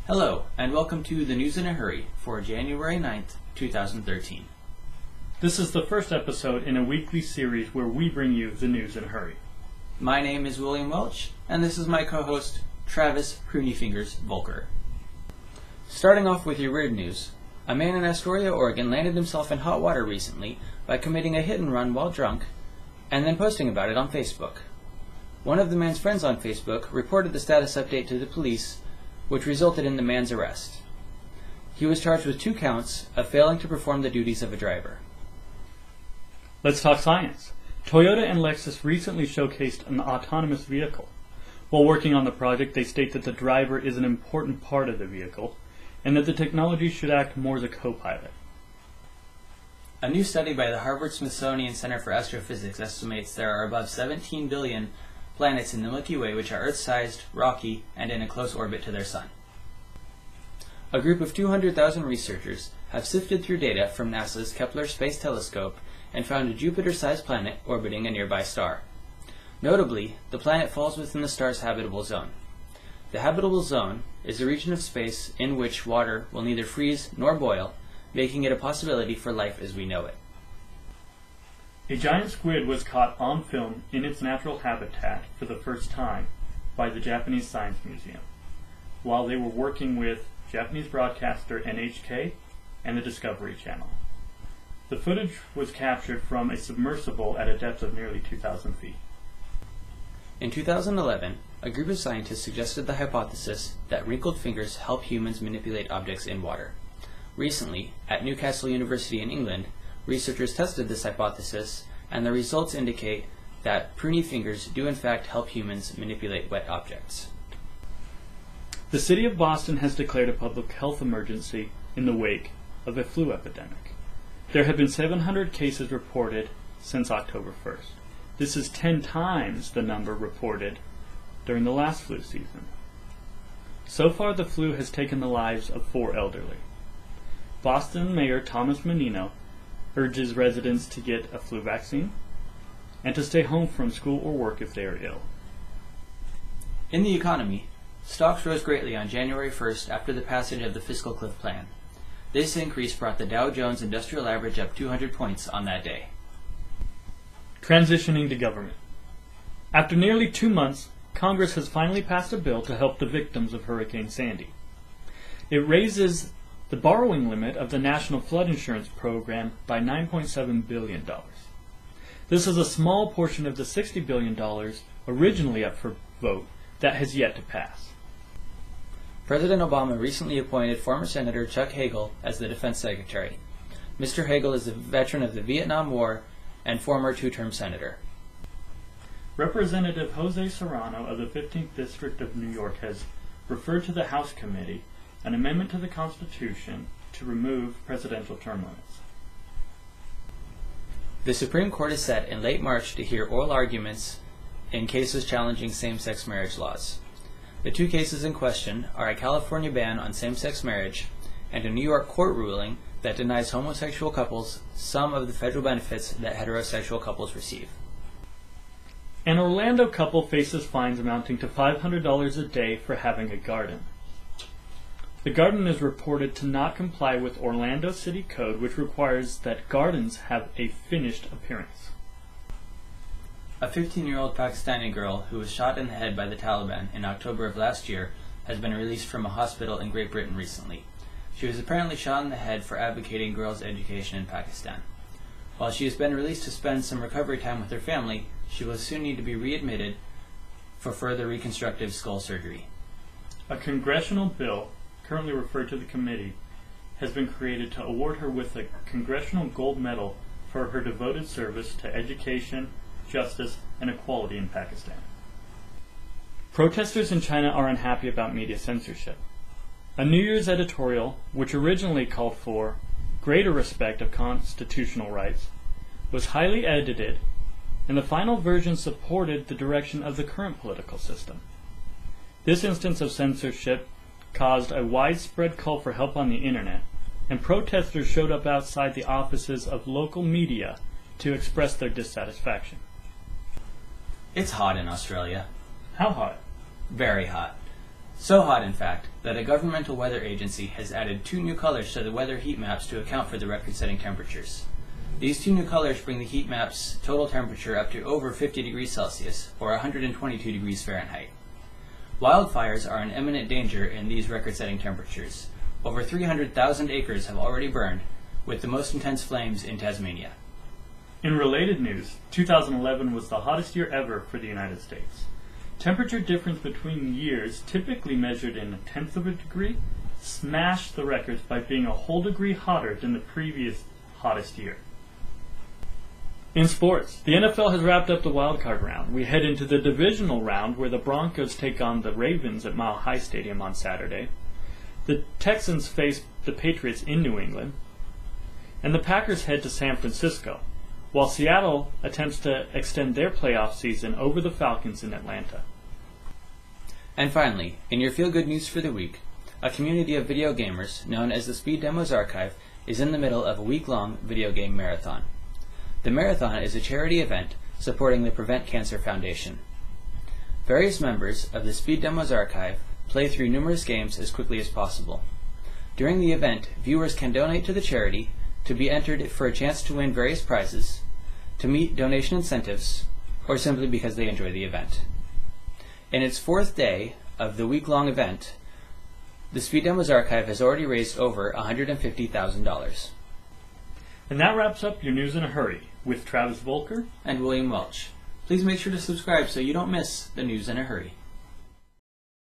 Hello, and welcome to the News in a Hurry for January 9th, 2013. This is the first episode in a weekly series where we bring you the news in a hurry. My name is William Welch, and this is my co-host, Travis Prunyfingers Volker. Starting off with your weird news, a man in Astoria, Oregon landed himself in hot water recently by committing a hit and run while drunk, and then posting about it on Facebook. One of the man's friends on Facebook reported the status update to the police, which resulted in the man's arrest. He was charged with 2 counts of failing to perform the duties of a driver. Let's talk science. Toyota and Lexus recently showcased an autonomous vehicle. While working on the project, they state that the driver is an important part of the vehicle, and that the technology should act more as a co-pilot. A new study by the Harvard-Smithsonian Center for Astrophysics estimates there are above 17 billion planets in the Milky Way which are Earth-sized, rocky, and in a close orbit to their sun. A group of 200,000 researchers have sifted through data from NASA's Kepler Space Telescope and found a Jupiter-sized planet orbiting a nearby star. Notably, the planet falls within the star's habitable zone. The habitable zone is a region of space in which water will neither freeze nor boil, making it a possibility for life as we know it. A giant squid was caught on film in its natural habitat for the first time by the Japanese Science Museum, while they were working with Japanese broadcaster NHK and the Discovery Channel. The footage was captured from a submersible at a depth of nearly 2,000 feet. In 2011, a group of scientists suggested the hypothesis that wrinkled fingers help humans manipulate objects in water. Recently, at Newcastle University in England, researchers tested this hypothesis, and the results indicate that pruny fingers do in fact help humans manipulate wet objects. The city of Boston has declared a public health emergency in the wake of a flu epidemic. There have been 700 cases reported since October 1st. This is 10 times the number reported during the last flu season. So far, the flu has taken the lives of 4 elderly. Boston Mayor Thomas Menino urges residents to get a flu vaccine and to stay home from school or work if they are ill. In the economy, stocks rose greatly on January 1st after the passage of the fiscal cliff plan. This increase brought the Dow Jones Industrial Average up 200 points on that day. Transitioning to government. After nearly 2 months, Congress has finally passed a bill to help the victims of Hurricane Sandy. It raises the borrowing limit of the National Flood Insurance Program by $9.7 billion. This is a small portion of the $60 billion originally up for vote that has yet to pass. President Obama recently appointed former Senator Chuck Hagel as the Defense Secretary. Mr. Hagel is a veteran of the Vietnam War and former 2-term senator. Representative Jose Serrano of the 15th District of New York has referred to the House Committee an amendment to the Constitution to remove presidential term limits. The Supreme Court is set in late March to hear oral arguments in cases challenging same-sex marriage laws. The 2 cases in question are a California ban on same-sex marriage and a New York court ruling that denies homosexual couples some of the federal benefits that heterosexual couples receive. An Orlando couple faces fines amounting to $500 a day for having a garden. The garden is reported to not comply with Orlando City Code, which requires that gardens have a finished appearance. A 15-year-old Pakistani girl who was shot in the head by the Taliban in October of last year has been released from a hospital in Great Britain recently. She was apparently shot in the head for advocating girls' education in Pakistan. While she has been released to spend some recovery time with her family, she will soon need to be readmitted for further reconstructive skull surgery. A congressional bill, currently referred to the committee, has been created to award her with a Congressional Gold Medal for her devoted service to education, justice, and equality in Pakistan. Protesters in China are unhappy about media censorship. A New Year's editorial, which originally called for greater respect of constitutional rights, was highly edited, and the final version supported the direction of the current political system. This instance of censorship caused a widespread call for help on the internet, and protesters showed up outside the offices of local media to express their dissatisfaction. It's hot in Australia. How hot? Very hot. So hot, in fact, that a governmental weather agency has added 2 new colors to the weather heat maps to account for the record-setting temperatures. These 2 new colors bring the heat map's total temperature up to over 50 degrees Celsius, or 122 degrees Fahrenheit. Wildfires are in imminent danger in these record-setting temperatures. Over 300,000 acres have already burned, with the most intense flames in Tasmania. In related news, 2011 was the hottest year ever for the United States. Temperature difference between years, typically measured in 1/10 of a degree, smashed the records by being a whole degree hotter than the previous hottest year. In sports, the NFL has wrapped up the wildcard round. We head into the divisional round where the Broncos take on the Ravens at Mile High Stadium on Saturday. The Texans face the Patriots in New England. And the Packers head to San Francisco, while Seattle attempts to extend their playoff season over the Falcons in Atlanta. And finally, in your feel-good news for the week, a community of video gamers known as the Speed Demos Archive is in the middle of a week-long video game marathon. The marathon is a charity event supporting the Prevent Cancer Foundation. Various members of the Speed Demos Archive play through numerous games as quickly as possible. During the event, viewers can donate to the charity, to be entered for a chance to win various prizes, to meet donation incentives, or simply because they enjoy the event. In its 4th day of the week-long event, the Speed Demos Archive has already raised over $150,000. And that wraps up your News in a Hurry with Travis Volker and William Welch. Please make sure to subscribe so you don't miss the News in a Hurry.